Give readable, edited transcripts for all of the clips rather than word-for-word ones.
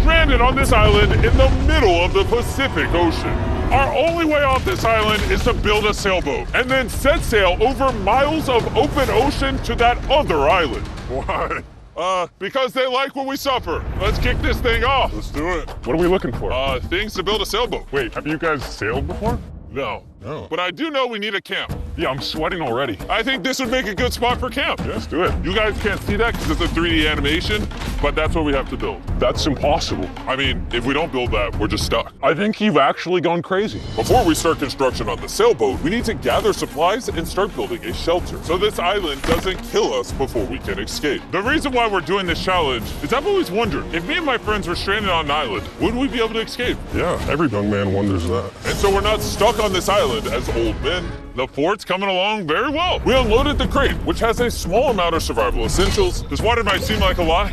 stranded on this island in the middle of the Pacific Ocean. Our only way off this island is to build a sailboat and then set sail over miles of open ocean to that other island. Why? Because they like when we suffer. Let's kick this thing off. Let's do it. What are we looking for? Things to build a sailboat. Wait, have you guys sailed before? No. No. But I do know we need a camp. Yeah, I'm sweating already. I think this would make a good spot for camp. Yeah, let's do it. You guys can't see that because it's a 3D animation, but that's what we have to build. That's impossible. I mean, if we don't build that, we're just stuck. I think you've actually gone crazy. Before we start construction on the sailboat, we need to gather supplies and start building a shelter so this island doesn't kill us before we can escape. The reason why we're doing this challenge is I've always wondered, if me and my friends were stranded on an island, would we be able to escape? Yeah, every young man wonders that. And so we're not stuck on this island as old men. The fort's coming along very well. We unloaded the crate, which has a small amount of survival essentials. This water might seem like a lot,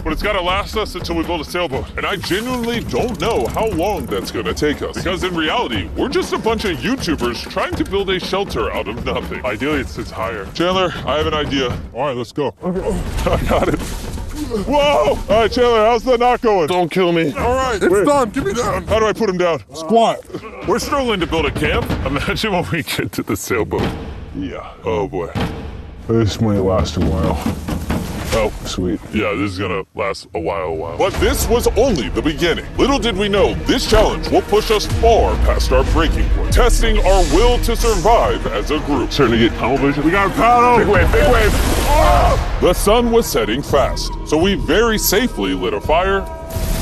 but it's gotta last us until we build a sailboat. And I genuinely don't know how long that's gonna take us. Because in reality, we're just a bunch of YouTubers trying to build a shelter out of nothing. Ideally, it sits higher. Chandler, I have an idea. All right, let's go. I got it. Whoa! All right, Chandler, how's the knot going? Don't kill me. All right, it's done. Get me down. How do I put him down? Squat. We're struggling to build a camp. Imagine when we get to the sailboat. Yeah. Oh boy. This might last a while. Oh, sweet. Yeah, this is gonna last a while. But this was only the beginning. Little did we know, this challenge will push us far past our breaking point, testing our will to survive as a group. Starting to get tunnel vision. We got a paddle. Big wave, big wave. Ah! The sun was setting fast, so we very safely lit a fire.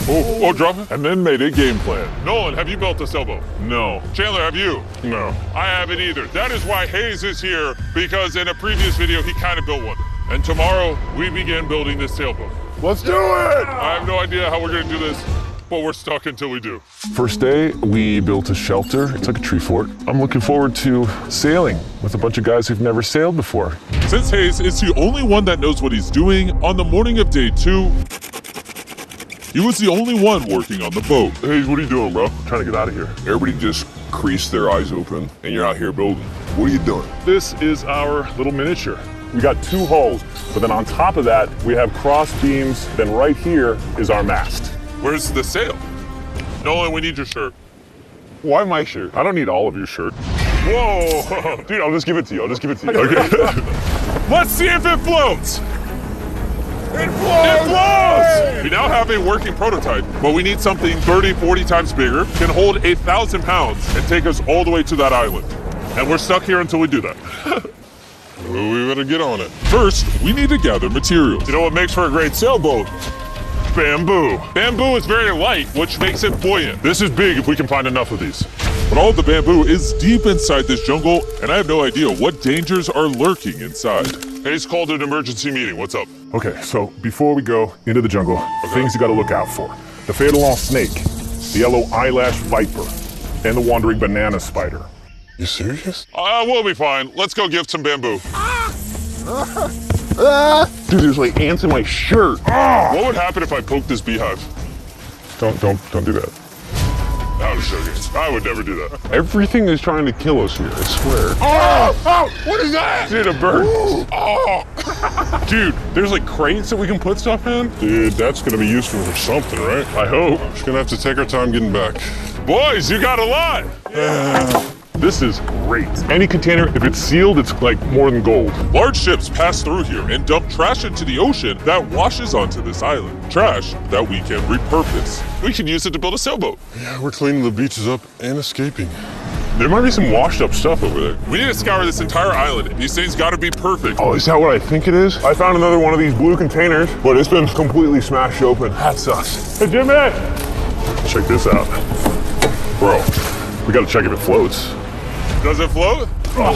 Oh, drop it. And then made a game plan. Nolan, have you built a sailboat? No. Chandler, have you? No. I haven't either. That is why Hayes is here, because in a previous video, he kind of built one. And tomorrow, we begin building this sailboat. Let's do it! I have no idea how we're gonna do this, but we're stuck until we do. First day, we built a shelter. It's like a tree fort. I'm looking forward to sailing with a bunch of guys who've never sailed before. Since Hayes is the only one that knows what he's doing, on the morning of day 2, he was the only one working on the boat. Hey, what are you doing, bro? I'm trying to get out of here. Everybody just creased their eyes open and you're out here building. What are you doing? This is our little miniature. We got 2 hulls, but then on top of that, we have cross beams. Then right here is our mast. Where's the sail? Nolan, we need your shirt. Why my shirt? I don't need all of your shirt. Whoa! Dude, I'll just give it to you. Okay. Let's see if it floats. It floats! We now have a working prototype, but we need something 30, 40 times bigger, can hold 1,000 pounds, and take us all the way to that island. And we're stuck here until we do that. We better get on it. First, we need to gather materials. You know what makes for a great sailboat? Bamboo. Bamboo is very light, which makes it buoyant. This is big if we can find enough of these. But all the bamboo is deep inside this jungle, and I have no idea what dangers are lurking inside. Hayes called an emergency meeting. What's up? Okay, so before we go into the jungle, things you gotta look out for. The fatal snake, the yellow eyelash viper, and the wandering banana spider. You serious? We'll be fine. Let's go give some bamboo. Dude, there's like ants in my shirt. What would happen if I poked this beehive? Don't do that. I was joking. I would never do that. Everything is trying to kill us here, I swear. Oh! What is that? Dude, a bird. Oh! Dude, there's like crates that we can put stuff in. Dude, that's gonna be useful for something, right? I hope. Just gonna have to take our time getting back. Boys, you got a lot. This is great. Any container, if it's sealed, it's like more than gold. Large ships pass through here and dump trash into the ocean that washes onto this island. Trash that we can repurpose. We can use it to build a sailboat. Yeah, we're cleaning the beaches up and escaping. There might be some washed up stuff over there. We need to scour this entire island. These things gotta be perfect. Oh, is that what I think it is? I found another one of these blue containers, but it's been completely smashed open. That sucks. Hey, Jimmy! Check this out. Bro, we gotta check if it floats. Does it float? Oh.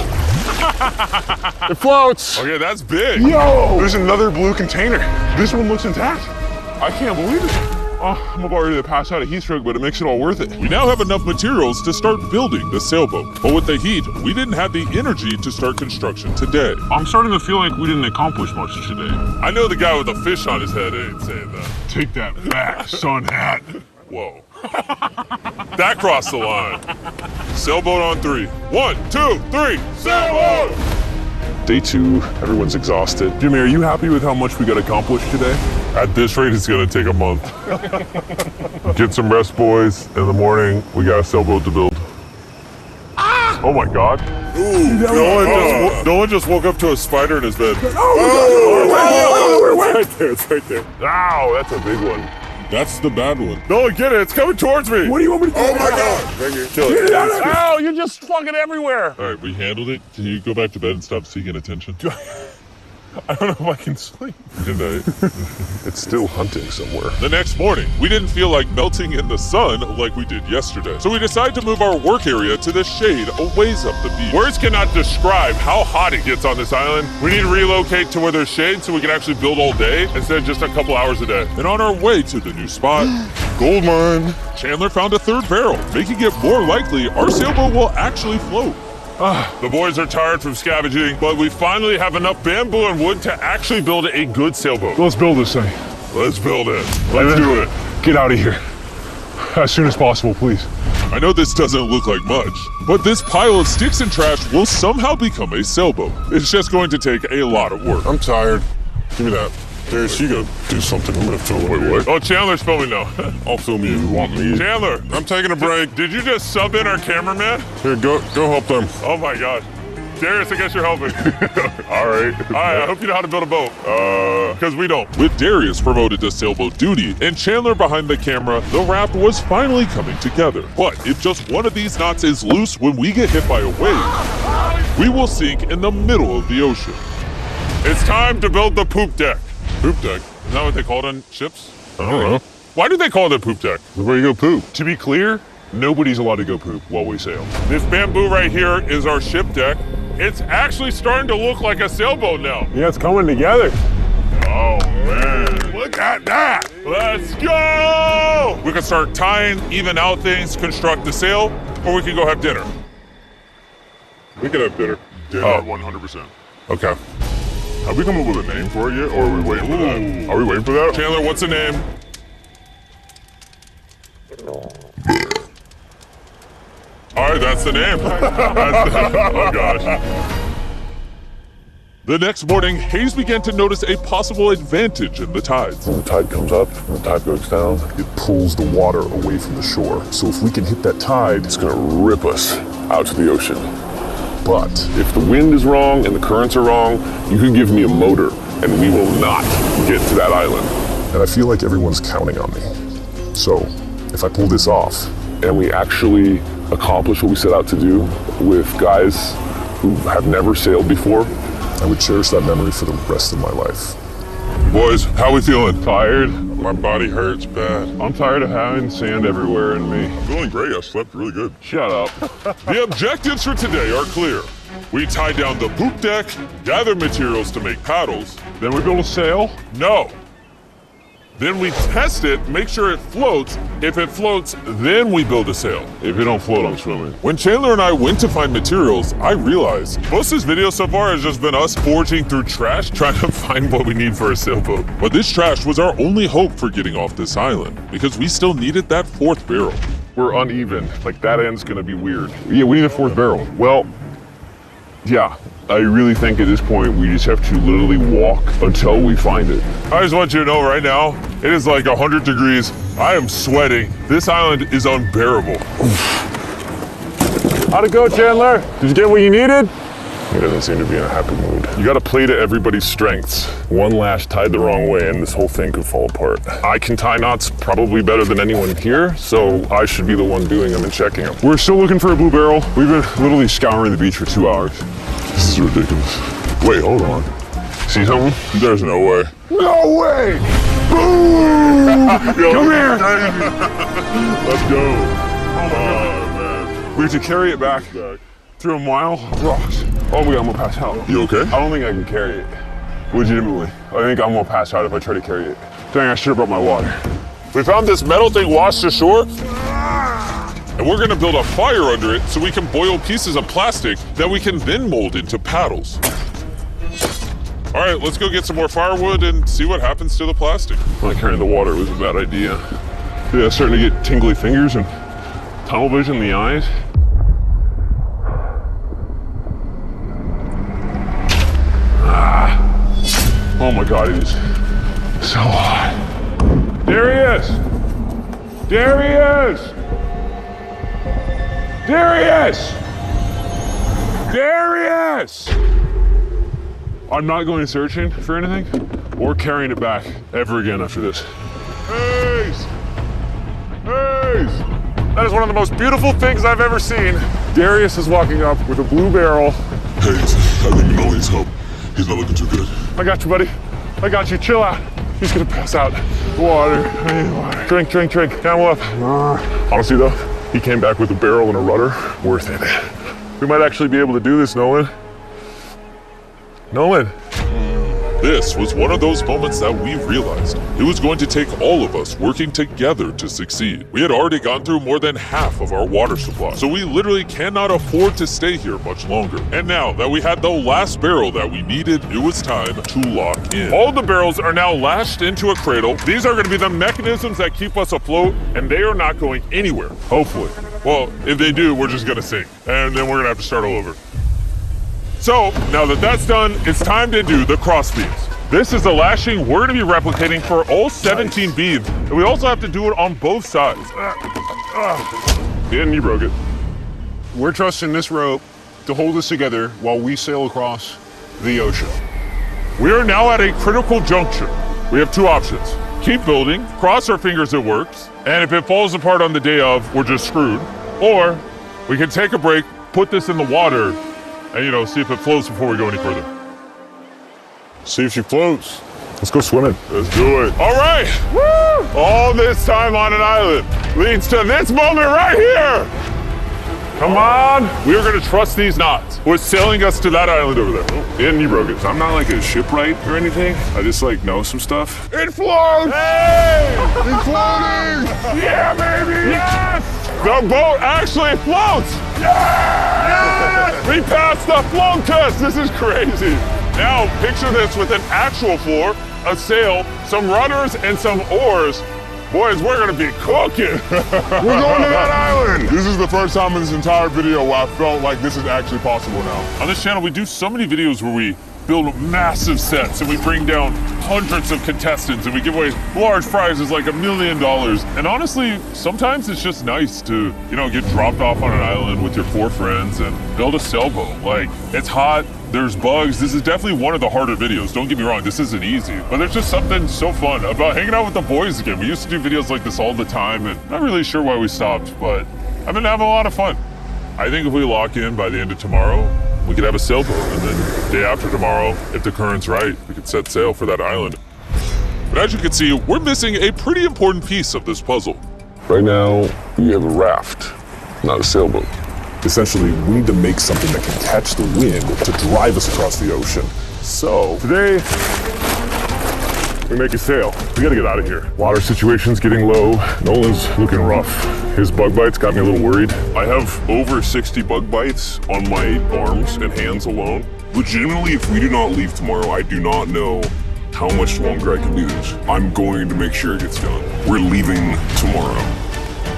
It floats! Okay, that's big. Yo! There's another blue container. This one looks intact. I can't believe it. Oh, I'm about ready to pass out a heat stroke, but it makes it all worth it. We now have enough materials to start building the sailboat. But with the heat, we didn't have the energy to start construction today. I'm starting to feel like we didn't accomplish much today. I know the guy with the fish on his head ain't saying that. Take that back, sun hat. Whoa. That crossed the line. Sailboat on 3. 1, 2, 3, sailboat! Day 2, everyone's exhausted. Jimmy, are you happy with how much we got accomplished today? At this rate, it's gonna take a month. Get some rest, boys. In the morning, we got a sailboat to build. Ah! Oh my God. No one just woke up to a spider in his bed. It's right there. Ow, that's a big one. That's the bad one. No, get it. It's coming towards me. What do you want me to do? Oh my God! Right here. Kill it. Ow, you're just fucking everywhere. All right, we handled it. Can you go back to bed and stop seeking attention? I don't know if I can sleep. Good night. It's still hunting somewhere. The next morning, we didn't feel like melting in the sun like we did yesterday. So we decided to move our work area to the shade a ways up the beach. Words cannot describe how hot it gets on this island. We need to relocate to where there's shade so we can actually build all day instead of just a couple hours a day. And on our way to the new spot, Gold mine. Chandler found a third barrel, making it more likely our sailboat will actually float. The boys are tired from scavenging, but we finally have enough bamboo and wood to actually build a good sailboat. Let's build this thing. Let's build it. Let's do it. Get out of here. As soon as possible, please. I know this doesn't look like much, but this pile of sticks and trash will somehow become a sailboat. It's just going to take a lot of work. I'm tired. Give me that. Darius, you gotta do something. I'm gonna film. Wait, what? Oh, Chandler's filming now. I'll film you if you want me. Chandler, I'm taking a break. did you just sub in our cameraman? Here, go help them. Oh my God. Darius, I guess you're helping. All right. I hope you know how to build a boat. Because we don't. With Darius promoted to sailboat duty and Chandler behind the camera, the raft was finally coming together. But if just one of these knots is loose when we get hit by a wave, we will sink in the middle of the ocean. It's time to build the poop deck. Poop deck. Isn't that what they call it on ships? I don't know. Why do they call it a poop deck? Where you go poop? To be clear, nobody's allowed to go poop while we sail. This bamboo right here is our ship deck. It's actually starting to look like a sailboat now. Yeah, it's coming together. Oh man, look at that. Let's go! We can start tying, even out things, construct the sail, or we can go have dinner. We can have dinner. Dinner, 100%. Okay. Have we come up with a name for it yet, or are we waiting for that? Are we waiting for that? Chandler, what's the name? All right, that's the name. Oh gosh. The next morning, Hayes began to notice a possible advantage in the tides. When the tide comes up, when the tide goes down, it pulls the water away from the shore. So if we can hit that tide, it's gonna rip us out to the ocean. But if the wind is wrong and the currents are wrong, you can give me a motor and we will not get to that island. And I feel like everyone's counting on me. So if I pull this off and we actually accomplish what we set out to do with guys who have never sailed before, I would cherish that memory for the rest of my life. Boys, how we feeling? Tired. My body hurts bad. I'm tired of having sand everywhere in me. I'm feeling great. I slept really good. Shut up. The objectives for today are clear. We tie down the poop deck, gather materials to make paddles. Then we build a sail. No. Then we test it, make sure it floats. If it floats, then we build a sail. If it don't float, I'm swimming. When Chandler and I went to find materials, I realized most of this video so far has just been us foraging through trash, trying to find what we need for a sailboat. But this trash was our only hope for getting off this island, because we still needed that fourth barrel. We're uneven. Like, that end's gonna be weird. Yeah, we need a fourth barrel. Well, yeah. I really think at this point we just have to literally walk until we find it. I just want you to know right now, it is like 100 degrees. I am sweating. This island is unbearable. How'd it go, Chandler? Did you get what you needed? He doesn't seem to be in a happy mood. You gotta play to everybody's strengths. One lash tied the wrong way and this whole thing could fall apart. I can tie knots probably better than anyone here, so I should be the one doing them and checking them. We're still looking for a blue barrel. We've been literally scouring the beach for 2 hours. This is ridiculous. Wait, hold on. See something? There's no way. No way! Boom! Come here! Let's go. Oh man. We have to carry it back through a mile of rocks. Oh my God, I'm gonna pass out. You okay? I don't think I can carry it. Legitimately. I think I'm gonna pass out if I try to carry it. Dang, I should have brought my water. We found this metal thing washed ashore, and we're gonna build a fire under it so we can boil pieces of plastic that we can then mold into paddles. All right, let's go get some more firewood and see what happens to the plastic. Not carrying the water was a bad idea. Yeah, starting to get tingly fingers and tunnel vision in the eyes. Oh my God, it is so hot. Darius! Darius! Darius! Darius! I'm not going searching for anything or carrying it back ever again after this. Hayes! Hayes! That is one of the most beautiful things I've ever seen. Darius is walking up with a blue barrel. Hayes, I think Manoli needs help. He's not looking too good. I got you, buddy. I got you. Chill out. He's gonna pass out. Water. I need water. Drink, drink, drink. Camel up. Honestly, though, he came back with a barrel and a rudder. Worth it. We might actually be able to do this, Nolan. Nolan. This was one of those moments that we realized it was going to take all of us working together to succeed. We had already gone through more than half of our water supply, so we literally cannot afford to stay here much longer. And now that we had the last barrel that we needed, it was time to lock in. All the barrels are now lashed into a cradle. These are going to be the mechanisms that keep us afloat, and they are not going anywhere, hopefully. Well, if they do, we're just going to sink, and then we're going to have to start all over. So, now that that's done, it's time to do the cross beams. This is the lashing we're going to be replicating for all 17 beams, and we also have to do it on both sides. And you broke it. We're trusting this rope to hold us together while we sail across the ocean. We are now at a critical juncture. We have two options. Keep building, cross our fingers it works, and if it falls apart on the day of, we're just screwed. Or we can take a break, put this in the water, and see if it floats before we go any further. See if she floats. Let's go swimming. Let's do it. All right. Woo! All this time on an island leads to this moment right here. Come on. We are going to trust these knots. We're sailing us to that island over there. And you broke it. I'm not like a shipwright or anything. I just know some stuff. It floats. Hey! It's floating. Yeah, baby. Yes. The boat actually floats. Yes! We passed the float test. This is crazy. Now, picture this with an actual floor, a sail, some rudders, and some oars. Boys, we're gonna be cooking. We're going to that island. This is the first time in this entire video where I felt like this is actually possible now. On this channel, we do so many videos where we build massive sets and we bring down hundreds of contestants and we give away large prizes like $1 million. And honestly, sometimes it's just nice to, get dropped off on an island with your 4 friends and build a sailboat. It's hot, there's bugs. This is definitely one of the harder videos. Don't get me wrong, this isn't easy. But there's just something so fun about hanging out with the boys again. We used to do videos like this all the time and not really sure why we stopped, but I've been having a lot of fun. I think if we lock in by the end of tomorrow, we could have a sailboat, and then day after tomorrow, if the current's right, we could set sail for that island. But as you can see, we're missing a pretty important piece of this puzzle. Right now, we have a raft, not a sailboat. Essentially, we need to make something that can catch the wind to drive us across the ocean. So today, we make a sail. We gotta get out of here. Water situation's getting low. Nolan's looking rough. His bug bites got me a little worried. I have over 60 bug bites on my arms and hands alone. Legitimately, if we do not leave tomorrow, I do not know how much longer I can do this. I'm going to make sure it gets done. We're leaving tomorrow.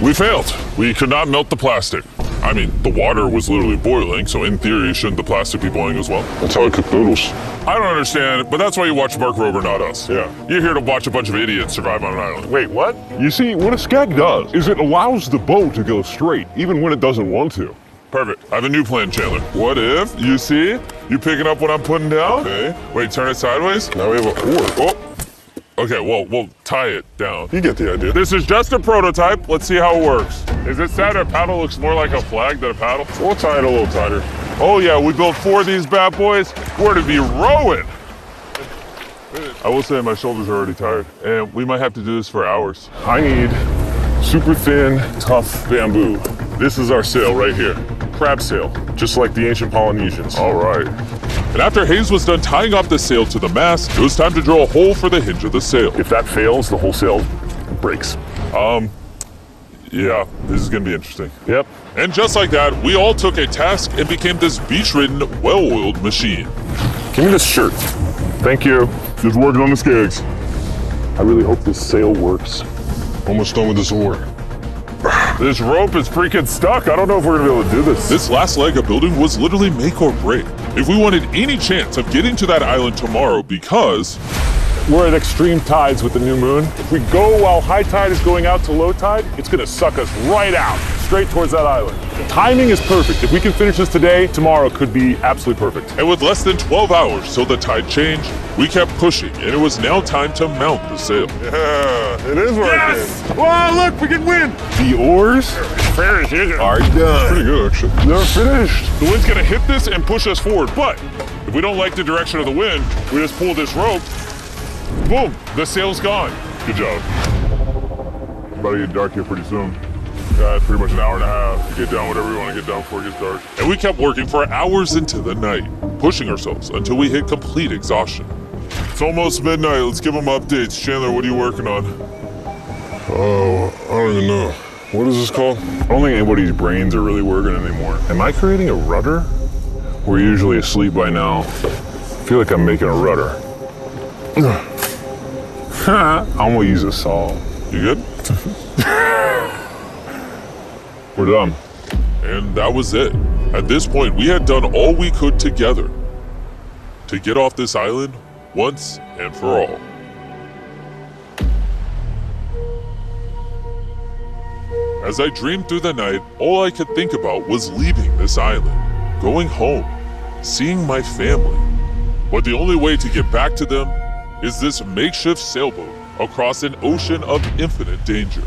We failed. We could not melt the plastic. I mean, the water was literally boiling, so in theory, shouldn't the plastic be boiling as well? That's how I cook noodles. I don't understand, but that's why you watch Mark Rober, not us. Yeah. You're here to watch a bunch of idiots survive on an island. Wait, what? You see, what a skag does is it allows the boat to go straight, even when it doesn't want to. Perfect. I have a new plan, Chandler. What if, you see, you picking up what I'm putting down? Okay. Wait, turn it sideways? Now we have a oar. Oh. Okay, well, we'll tie it down. You get the idea. This is just a prototype. Let's see how it works. Is it sad our paddle looks more like a flag than a paddle? We'll tie it a little tighter. Oh yeah, we built 4 of these bad boys. We're to be rowing. I will say my shoulders are already tired, and we might have to do this for hours. I need super thin, tough bamboo. This is our sail right here. Crab sail, just like the ancient Polynesians. All right. And after Hayes was done tying off the sail to the mast, it was time to drill a hole for the hinge of the sail. If that fails, the whole sail breaks. Yeah, this is gonna be interesting. Yep. And just like that, we all took a task and became this beach-ridden, well-oiled machine. Give me this shirt. Thank you. Just working on the skags. I really hope this sail works. Almost done with this oar. This rope is freaking stuck. I don't know if we're gonna be able to do this. This last leg of building was literally make or break. If we wanted any chance of getting to that island tomorrow, because we're at extreme tides with the new moon. If we go while high tide is going out to low tide, it's gonna suck us right out, straight towards that island. The timing is perfect. If we can finish this today, tomorrow could be absolutely perfect. And with less than 12 hours till the tide changed, we kept pushing, and it was now time to mount the sail. Yeah, it is working. Yes! Wow, look, we can win! The oars are done. Pretty good, actually. They're finished. The wind's gonna hit this and push us forward, but if we don't like the direction of the wind, we just pull this rope, boom, the sail's gone. Good job. It's about to get dark here pretty soon. Yeah, it's pretty much an hour and a half to get done whatever we want to get done before it gets dark. And we kept working for hours into the night, pushing ourselves until we hit complete exhaustion. It's almost midnight. Let's give them updates. Chandler, what are you working on? Oh, I don't even know. What is this called? I don't think anybody's brains are really working anymore. Am I creating a rudder? We're usually asleep by now. I feel like I'm making a rudder. I'm gonna use a saw. You good? We're done. And that was it. At this point, we had done all we could together to get off this island once and for all. As I dreamed through the night, all I could think about was leaving this island, going home, seeing my family. But the only way to get back to them is this makeshift sailboat across an ocean of infinite danger.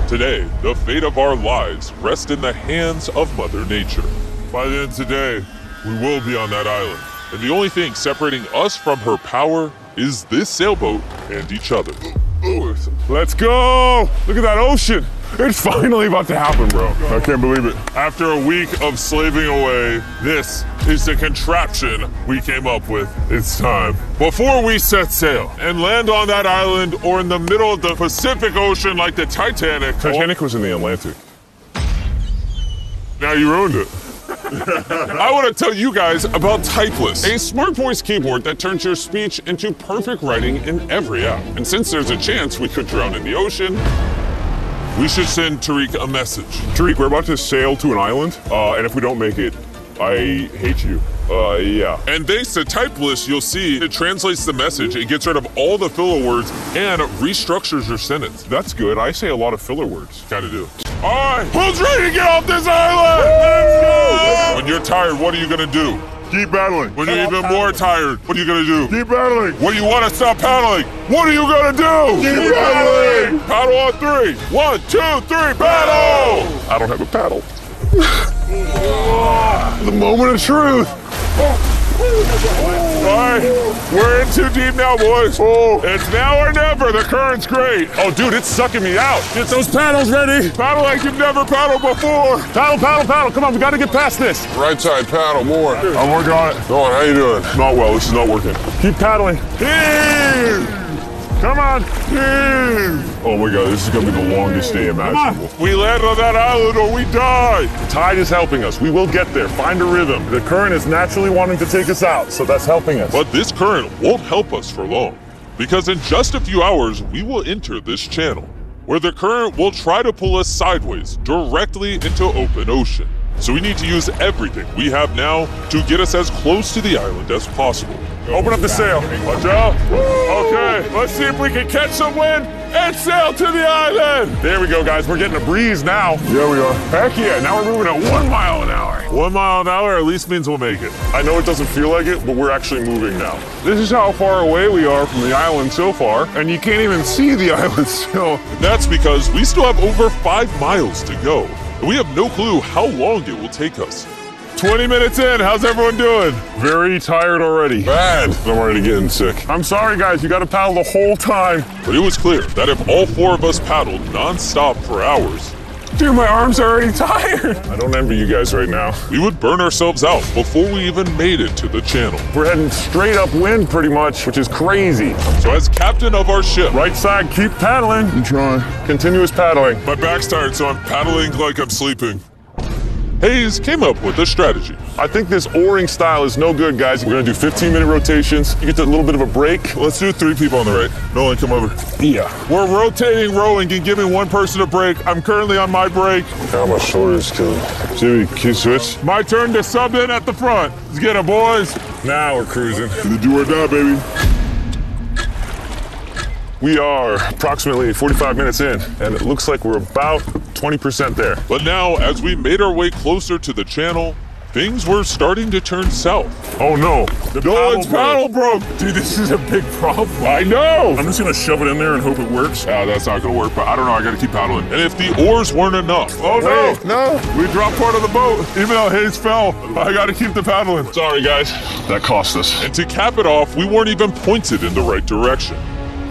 Today, the fate of our lives rests in the hands of Mother Nature. By the end of today, we will be on that island. And the only thing separating us from her power is this sailboat and each other. Let's go! Look at that ocean! It's finally about to happen, bro. I can't believe it. After a week of slaving away, this is the contraption we came up with. It's time. Before we set sail and land on that island or in the middle of the Pacific Ocean like the Titanic. Titanic was in the Atlantic. Now you ruined it. I want to tell you guys about Typeless, a smart voice keyboard that turns your speech into perfect writing in every app. And since there's a chance we could drown in the ocean, we should send Tariq a message. Tariq, we're about to sail to an island, and if we don't make it, I hate you. Yeah. And thanks to Typeless, you'll see it translates the message, it gets rid of all the filler words, and restructures your sentence. That's good. I say a lot of filler words. Kinda do. All right, who's ready to get off this island? Let's go! When you're tired, what are you gonna do? Keep battling. When you're even more tired, what are you gonna do? Keep battling. When you wanna stop paddling, what are you gonna do? Keep battling. Paddle on 3. 1, 2, 3, paddle! I don't have a paddle. The moment of truth. All right, we're in too deep now, boys. It's now or never. The current's great. Oh, dude, it's sucking me out. Get those paddles ready. Paddle like you've never paddled before. Paddle, paddle, paddle. Come on, we gotta get past this. Right side paddle more. I'm working on it. Go on, how you doing? Not well, this is not working. Keep paddling. Come on. Oh my God, this is gonna be the longest day imaginable. We land on that island or we die. The tide is helping us. We will get there. Find a rhythm. The current is naturally wanting to take us out, so that's helping us. But this current won't help us for long, because in just a few hours, we will enter this channel, where the current will try to pull us sideways, directly into open ocean. So we need to use everything we have now to get us as close to the island as possible. Open up the sail. Watch out. Okay, let's see if we can catch some wind and sail to the island. There we go, guys. We're getting a breeze now. Yeah, we are. Heck yeah, now we're moving at 1 mile an hour. 1 mile an hour at least means we'll make it. I know it doesn't feel like it, but we're actually moving now. This is how far away we are from the island so far, and you can't even see the island still. That's because we still have over 5 miles to go, and we have no clue how long it will take us. 20 minutes in, how's everyone doing? Very tired already. Bad. I'm already getting sick. I'm sorry, guys. You got to paddle the whole time. But it was clear that if all 4 of us paddled non-stop for hours, dude, my arms are already tired. I don't envy you guys right now. we would burn ourselves out before we even made it to the channel. We're heading straight upwind pretty much, which is crazy. So as captain of our ship, Right side, keep paddling. I'm trying. Continuous paddling. my back's tired, so I'm paddling like I'm sleeping. Hayes came up with a strategy. I think this oaring style is no good, guys. We're gonna do 15-minute rotations. You get a little bit of a break. Let's do 3 people on the right. Nolan, come over. Yeah. We're rotating, rowing, and giving one person a break. I'm currently on my break. God, my shoulder's killing. Jimmy, can you switch? My turn to sub in at the front. Let's get it, boys. Now we're cruising. The do or die, baby. We are approximately 45 minutes in, and it looks like we're about 20% there. But now, as we made our way closer to the channel, things were starting to turn south. Oh no, the Nolan's paddle broke. Dude, this is a big problem. I know. I'm just gonna shove it in there and hope it works. That's not gonna work, but I don't know, I gotta keep paddling. And if the oars weren't enough, oh Wait, no, we dropped part of the boat. Even though Hayes fell, I gotta keep the paddling. Sorry, guys. That cost us. And to cap it off, we weren't even pointed in the right direction.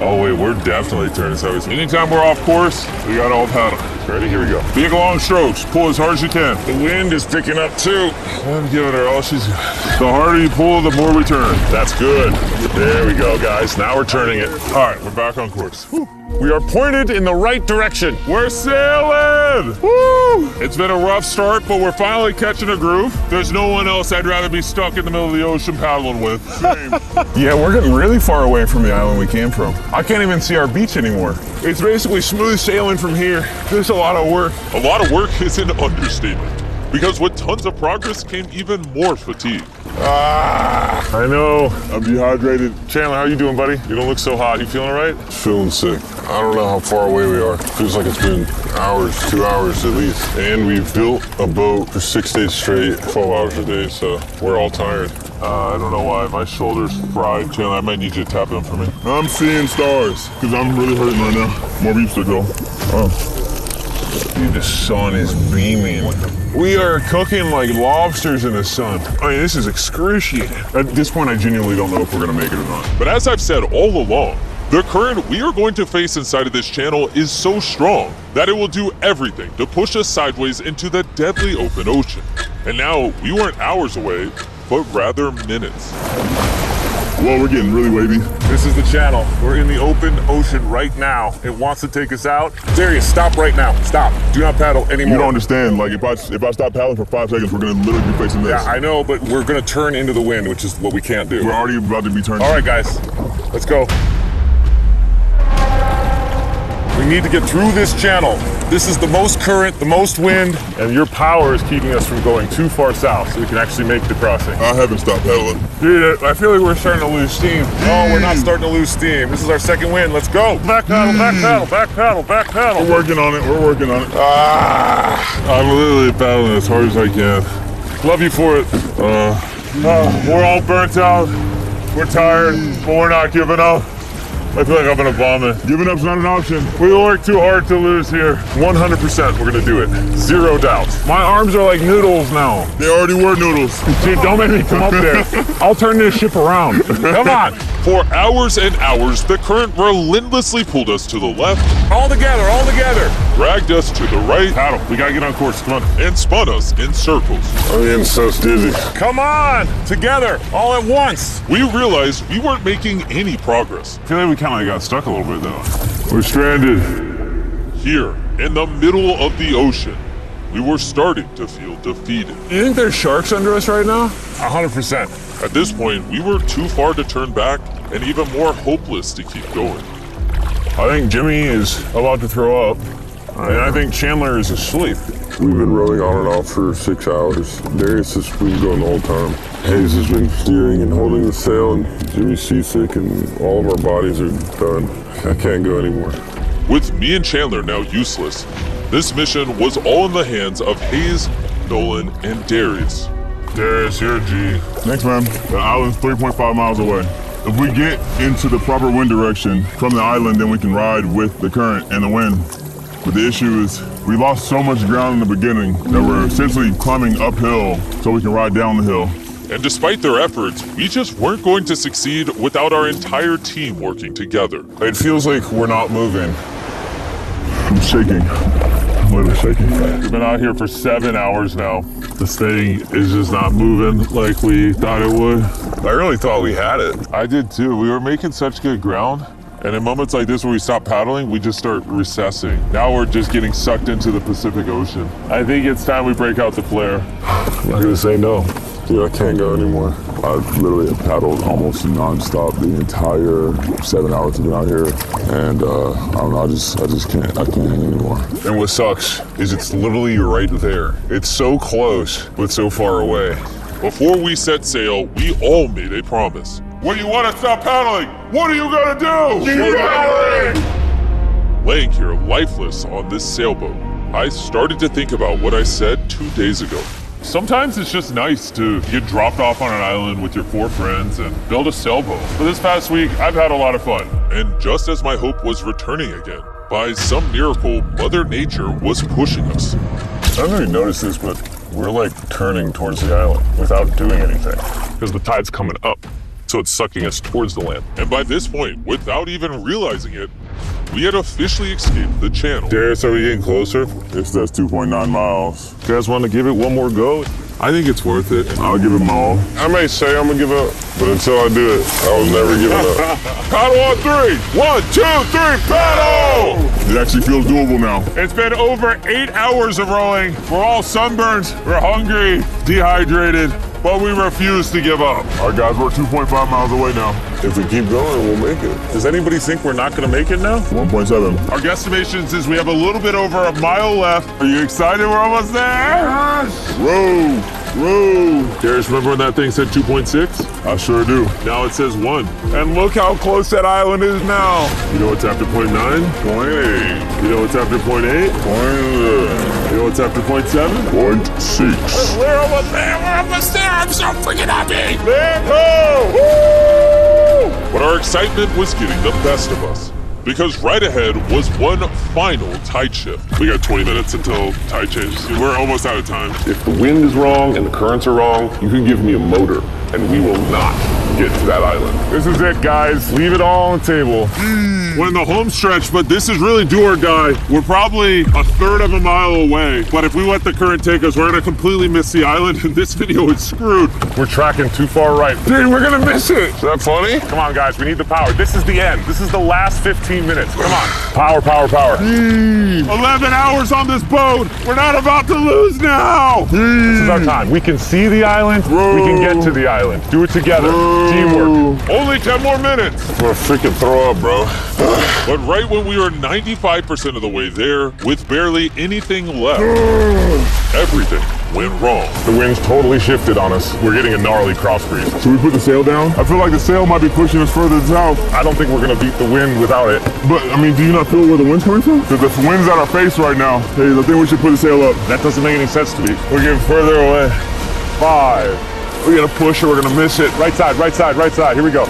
Oh wait, we're definitely turning sideways. Anytime we're off course, we gotta all paddle. Ready? Here we go. Big long strokes, pull as hard as you can. The wind is picking up too. I'm giving her all she's got. The harder you pull, the more we turn. That's good. There we go, guys. Now we're turning it. All right, we're back on course. Whew. We are pointed in the right direction. We're sailing! Woo! It's been a rough start, but we're finally catching a groove. There's no one else I'd rather be stuck in the middle of the ocean paddling with. Same. Yeah, we're getting really far away from the island we came from. I can't even see our beach anymore. It's basically smooth sailing from here. There's a lot of work. A lot of work is an understatement, because with tons of progress came even more fatigue. I know. I'm dehydrated. Chandler, how you doing, buddy? You don't look so hot. You feeling all right? Feeling sick. I don't know how far away we are. Feels like it's been hours, 2 hours at least. And we've built a boat for 6 days straight, 12 hours a day, so we're all tired. I don't know why, my shoulder's fried. Chandler, I might need you to tap in for me. I'm seeing stars, because I'm really hurting right now. More beeps to go. Dude, the sun is beaming. We are cooking like lobsters in the sun. I mean, this is excruciating. At this point, I genuinely don't know if we're gonna make it or not. But as I've said all along, the current we are going to face inside of this channel is so strong that it will do everything to push us sideways into the deadly open ocean. And now, we weren't hours away, but rather minutes. Well, we're getting really wavy. This is the channel. We're in the open ocean right now. It wants to take us out. Darius, stop right now. Stop. Do not paddle anymore. You don't understand. Like, if I stop paddling for 5 seconds, we're gonna literally be facing this. Yeah, I know, but we're gonna turn into the wind, which is what we can't do. We're already about to be turned. All right, guys, let's go. We need to get through this channel. This is the most current, the most wind, and your power is keeping us from going too far south so we can actually make the crossing. I haven't stopped paddling. Dude, I feel like we're starting to lose steam. No, we're not starting to lose steam. This is our second wind. Let's go. Back paddle, back paddle, back paddle, back paddle. We're working on it. We're working on it. I'm literally paddling as hard as I can. Love you for it. We're all burnt out. We're tired, but we're not giving up. I feel like I'm gonna vomit. Giving up's not an option. We work too hard to lose here. 100% we're gonna do it. Zero doubt. My arms are like noodles now. They already were noodles. Dude, don't make me come up there. I'll turn this ship around. Come on. For hours and hours, the current relentlessly pulled us to the left, All together, all together. dragged us to the right, Paddle, we gotta get on course, come on. and spun us in circles. I'm getting so dizzy. Come on, together, all at once. We realized we weren't making any progress. I feel like we kind of got stuck a little bit though. We're stranded. Here, in the middle of the ocean, we were starting to feel defeated. You think there's sharks under us right now? 100%. At this point, we were too far to turn back and even more hopeless to keep going. I think Jimmy is about to throw up. And I think Chandler is asleep. We've been rowing on and off for 6 hours. Darius has been going the whole time. Hayes has been steering and holding the sail, and Jimmy's seasick, and all of our bodies are done. I can't go anymore. With me and Chandler now useless, this mission was all in the hands of Hayes, Nolan, and Darius. Darius, you're a G. Thanks, man. The island's 3.5 miles away. If we get into the proper wind direction from the island, then we can ride with the current and the wind. But the issue is we lost so much ground in the beginning that we're essentially climbing uphill so we can ride down the hill. And despite their efforts, we just weren't going to succeed without our entire team working together. It feels like we're not moving. I'm shaking. I'm literally shaking. We've been out here for 7 hours now. This thing is just not moving like we thought it would. I really thought we had it. I did too. We were making such good ground, And in moments like this where we stop paddling, we just start recessing. Now we're just getting sucked into the Pacific Ocean. I think it's time we break out the flare. I'm not gonna say no. Dude, I can't go anymore. I literally have paddled almost nonstop the entire 7 hours I've been out here. And I don't know, I just can't hang anymore. And what sucks is it's literally right there. It's so close, but so far away. Before we set sail, we all made a promise. When you want to stop paddling, what are you gonna do? Keep paddling! Laying here lifeless on this sailboat, I started to think about what I said 2 days ago. Sometimes it's just nice to get dropped off on an island with your 4 friends and build a sailboat. For this past week, I've had a lot of fun. And just as my hope was returning again, by some miracle, Mother Nature was pushing us. I don't know if you noticed this, but we're like turning towards the island without doing anything because the tide's coming up. So it's sucking us towards the land. And by this point, without even realizing it, we had officially escaped the channel. Darius, are we getting closer? That's 2.9 miles. You guys want to give it one more go? I think it's worth it. I'll give it my all. I may say I'm gonna give up, but until I do it, I was never giving up. Paddle on 3. 1, 2, 3, paddle! It actually feels doable now. It's been over 8 hours of rowing. We're all sunburned, we're hungry, dehydrated, but we refuse to give up. All right, guys, we're 2.5 miles away now. If we keep going, we'll make it. Does anybody think we're not going to make it now? 1.7. Our guesstimation says we have a little bit over a mile left. Are you excited? We're almost there. Yes! Row. Darius, remember when that thing said 2.6? I sure do. Now it says 1. And look how close that island is now. You know what's after 0.9? 0.8. You know what's after 0.8? 0.8. You know what's after 0.7? 0.6. We're almost there. We're almost there. I'm so freaking happy. Land ho! Woo! But our excitement was getting the best of us. Because right ahead was one final tide shift. We got 20 minutes until tide changes. We're almost out of time. If the wind is wrong and the currents are wrong, you can give me a motor and we will not get to that island. This is it, guys. Leave it all on the table. We're in the home stretch, but this is really do or die. We're probably a third of a mile away, but if we let the current take us, we're gonna completely miss the island, and this video is screwed. We're tracking too far right. Dude, we're gonna miss it. Is that funny? Come on, guys. We need the power. This is the end. This is the last 15 minutes. Come on. Power. 11 hours on this boat. We're not about to lose now. This is our time. We can see the island. We can get to the island. Do it together. Teamwork. Only 10 more minutes. I'm gonna freaking throw up, bro. But right when we were 95% of the way there, with barely anything left, everything went wrong. The wind's totally shifted on us. We're getting a gnarly cross breeze. Should we put the sail down? I feel like the sail might be pushing us further south. I don't think we're gonna beat the wind without it. But, I mean, do you not feel where the wind's coming from? Because the wind's at our face right now. Hey, I think we should put the sail up. That doesn't make any sense to me. We're getting further away. 5. We're gonna push or we're gonna miss it. Right side. Here we go.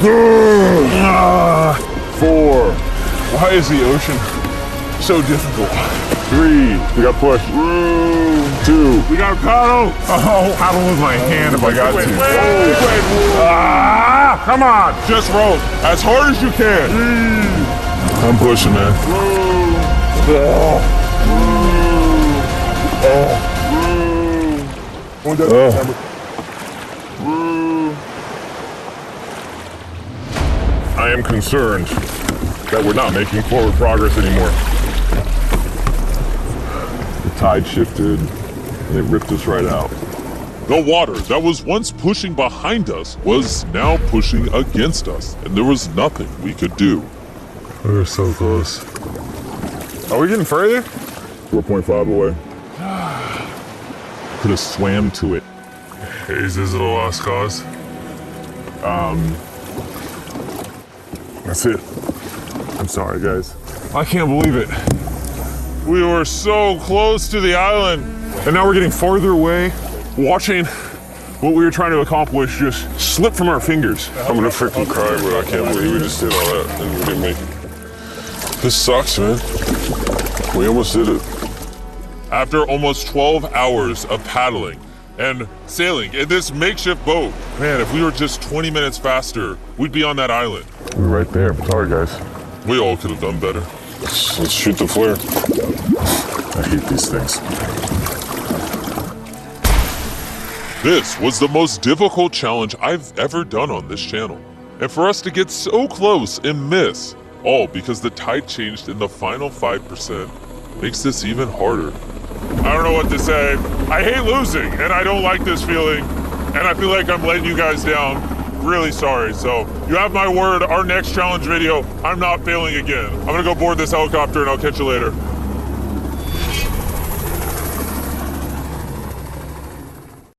4. Why is the ocean so difficult? 3. We got push. 2. We got a paddle. Oh, paddle with my hand if I got to. Wait. Come on. Just roll as hard as you can. I'm pushing, man. I am concerned that we're not making forward progress anymore. The tide shifted and it ripped us right out. The water that was once pushing behind us was now pushing against us, and there was nothing we could do. We were so close. Are we getting further? We're 0.5 away. Could have swam to it. Is this a lost cause? That's it. I'm sorry, guys. I can't believe it. We were so close to the island. And now we're getting farther away, watching what we were trying to accomplish just slip from our fingers. I'm gonna freaking cry, bro. I can't believe we just did all that and we didn't make it. This sucks, man. We almost did it. After almost 12 hours of paddling and sailing in this makeshift boat, man, if we were just 20 minutes faster, we'd be on that island. We're right there. Sorry, guys. We all could have done better. Let's shoot the flare. I hate these things. This was the most difficult challenge I've ever done on this channel. And for us to get so close and miss All because the tide changed in the final 5% makes this even harder. I don't know what to say. I hate losing, and I don't like this feeling, and I feel like I'm letting you guys down. Really sorry. So you have my word, our next challenge video, I'm not failing again. I'm gonna go board this helicopter and I'll catch you later.